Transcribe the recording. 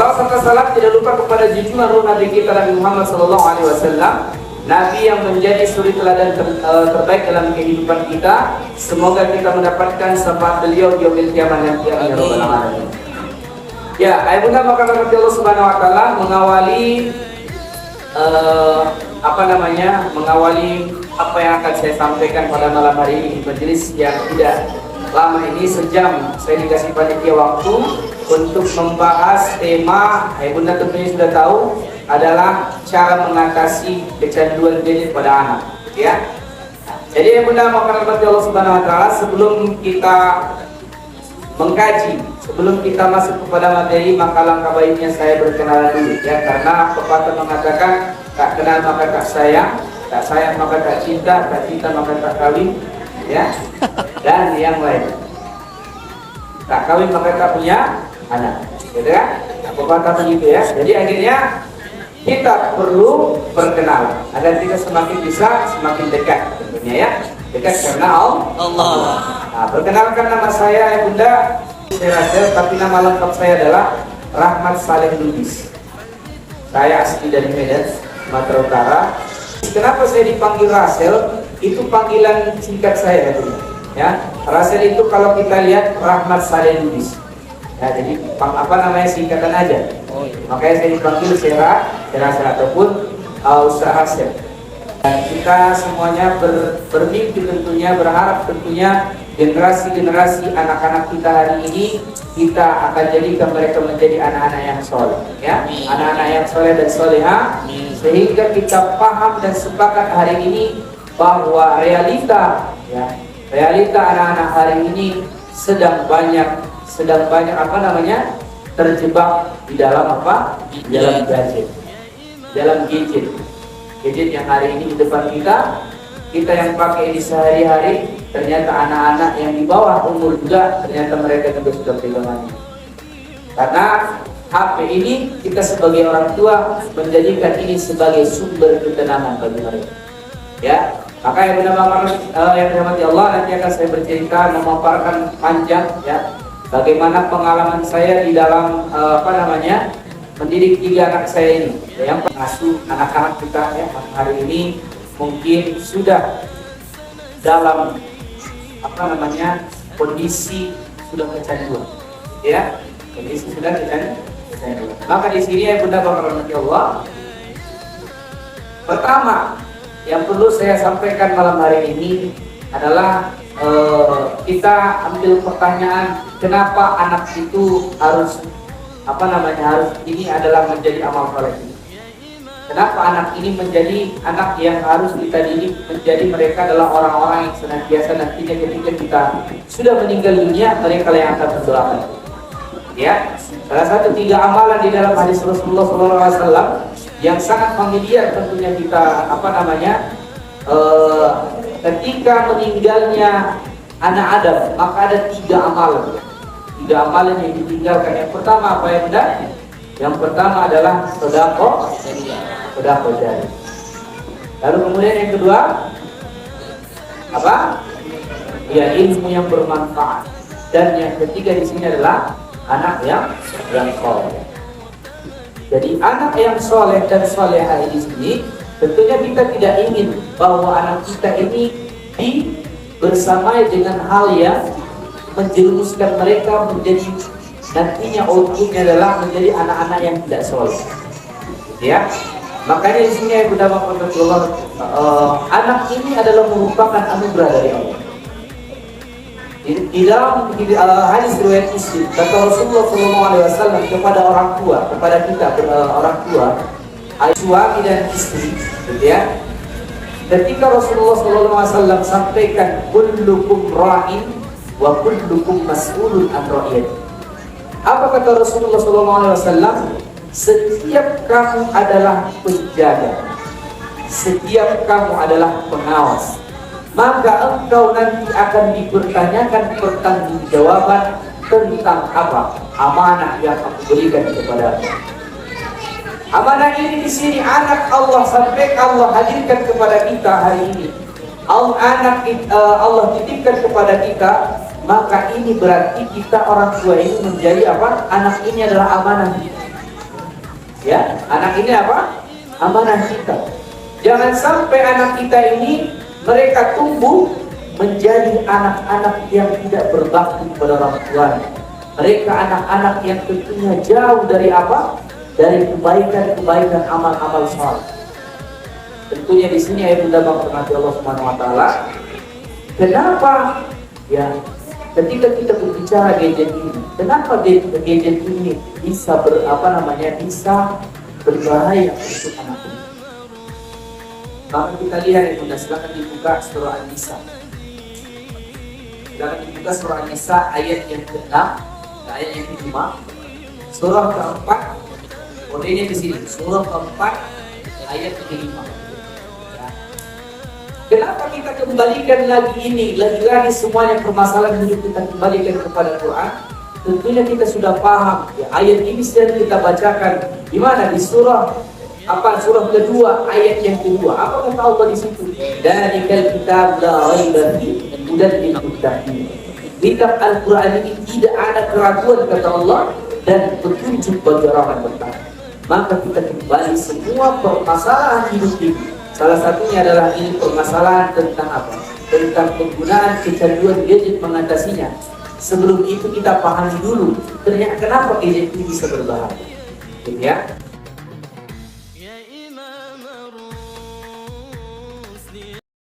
Salawat serta salam tidak lupa kepada junjungan ruh Nabi kita Nabi Muhammad SAW, Nabi yang menjadi suri teladan terbaik dalam kehidupan kita. Semoga kita mendapatkan syafaat beliau di yaumil qiyamah nanti, amin ya rabbal alamin. Ya, ayahanda maka Allah Subhanahu wa taala mengawali mengawali apa yang akan saya sampaikan pada malam hari ini, majelis yang tidak lama ini, sejam saya dikasih panitia waktu untuk membahas tema, ayahanda tentunya sudah tahu, adalah cara mengatasi kecanduan gadget pada anak, ya. Jadi ayahanda maka Allah Subhanahu wa taala, sebelum kita mengkaji, sebelum kita masuk kepada materi, maka langkah baiknya saya berkenalan dulu, ya, karena pepatah mengatakan tak kenal maka tak sayang maka tak cinta maka tak kawin, ya, dan yang lain. Tak kawin maka tak punya anak, gitu ya. Nah, pepatah begitu, ya. Jadi akhirnya kita perlu berkenalan agar kita semakin bisa semakin dekat, tentunya, ya, dekat karena Allah. Nah, perkenalkan, nama saya Bunda Rasel, tapi nama lengkap saya adalah Rahmat Saleh Lubis. Saya asli dari Medan, Sumatera Utara. Kenapa saya dipanggil Rasel? Itu panggilan singkat saya, ya. Rasel itu kalau kita lihat Rahmat Saleh Lubis. Ya, jadi singkatan aja. Makanya saya dipanggil Sera ataupun Ustaz Rasel. Dan kita semuanya bermimpi tentunya, berharap tentunya generasi anak-anak kita hari ini kita akan jadikan mereka menjadi anak-anak yang soleh, ya, anak-anak yang soleh dan soleha, sehingga kita paham dan sepakat hari ini bahwa realita anak-anak hari ini sedang banyak terjebak di dalam gadget yang hari ini di depan kita yang pakai ini sehari-hari, ternyata anak-anak yang di bawah umur juga ternyata mereka juga sudah pegangannya. Karena HP ini kita sebagai orang tua menjadikan ini sebagai sumber ketenangan bagi mereka, ya. Maka yang benar-benar yang dirahmati Allah, nanti akan saya bercerita memaparkan panjang, ya, bagaimana pengalaman saya di dalam mendidik 3 anak saya ini, yang pengasuh anak-anak kita, ya, hari ini mungkin sudah dalam kondisi sudah kecanduan, ya, kondisi sudah kecanduan. Maka di sini ya Bunda Bapak Allah, pertama yang perlu saya sampaikan malam hari ini adalah kita ambil pertanyaan, kenapa anak itu harus ini adalah menjadi amal soleh. Kenapa anak ini menjadi anak yang harus kita didik menjadi mereka adalah orang-orang yang senantiasa nantinya ketika kita sudah meninggal dunia, mereka yang akan berdoakan, ya. Salah satu 3 amalan di dalam hadis Rasulullah SAW yang sangat familiar tentunya kita, ketika meninggalnya anak Adam, maka ada 3 amalan. 3 amalan yang ditinggalkan. Yang pertama apa ya Bunda? Yang pertama adalah sedekah jariah. Lalu kemudian yang kedua apa? Ya, ilmu yang bermanfaat. Dan yang ketiga di sini adalah anak yang soleh. Jadi anak yang soleh dan solehah di sini tentunya kita tidak ingin bahwa anak kita ini bersamai dengan hal yang menjerumuskan mereka menjadi nantinya outputnya adalah menjadi anak-anak yang tidak soleh, ya. Makanya di sini ya Bunda Bapak Allah, anak ini adalah merupakan anugerah dari Allah. Di dalam hadis riwayat Muslim, kata Rasulullah SAW kepada orang tua, kepada kita orang tua, suami dan istri, gitu ya. Ketika Rasulullah SAW sampaikan kullukum ra'in wa kullukum mas'ulun an ra'iyati. Apa kata Rasulullah SAW? Setiap kamu adalah penjaga, setiap kamu adalah pengawas, maka engkau nanti akan dipertanyakan pertanggungjawaban tentang apa? Amanah yang aku berikan kepada kamu. Amanah ini di sini anak Allah Allah hadirkan kepada kita hari ini. Allah titipkan kepada kita, maka ini berarti kita orang tua ini menjadi apa? Anak ini adalah amanah. Ya, anak ini apa? Amanah kita. Jangan sampai anak kita ini mereka tumbuh menjadi anak-anak yang tidak berbakti kepada orang tua. Mereka anak-anak yang tentunya jauh dari apa? Dari kebaikan-kebaikan amal-amal saleh. Tentunya di sini ayat bunda menghormati Allah Subhanahu wa taala. Kenapa? Ya, ketika kita berbicara gadget ini, kenapa gadget ini bisa bisa berbahaya untuk anak ini? Maka kita lihat ya bunda, silakan dibuka surah An-Nisa. Silakan dibuka surah An-Nisa ayat yang ke-6, ayat yang ke-5, surah ke-4. Kodenya di sini, surah ke-4 ayat ke-5. Ya. Kenapa kita kembalikan lagi ini, lagi-lagi semuanya permasalahan hidup kita kembalikan kepada Quran? Tentunya kita sudah paham. Ya, ayat ini sedang kita bacakan di mana? Di surah surah kedua ayat yang kedua. Apa kata Allah di situ? Dzalikal kitab la raiba fihi hudan lil muttaqin. Kitab Al-Qur'an ini tidak ada keraguan kata Allah dan petunjuk bagi orang yang bertakwa. Maka kita kembali semua permasalahan hidup ini. Salah satunya adalah ini permasalahan tentang apa? Tentang penggunaan kecanduan gadget mengatasinya. Sebelum itu kita pahami dulu ternyata kenapa gadget ini bisa berbahaya. Ya.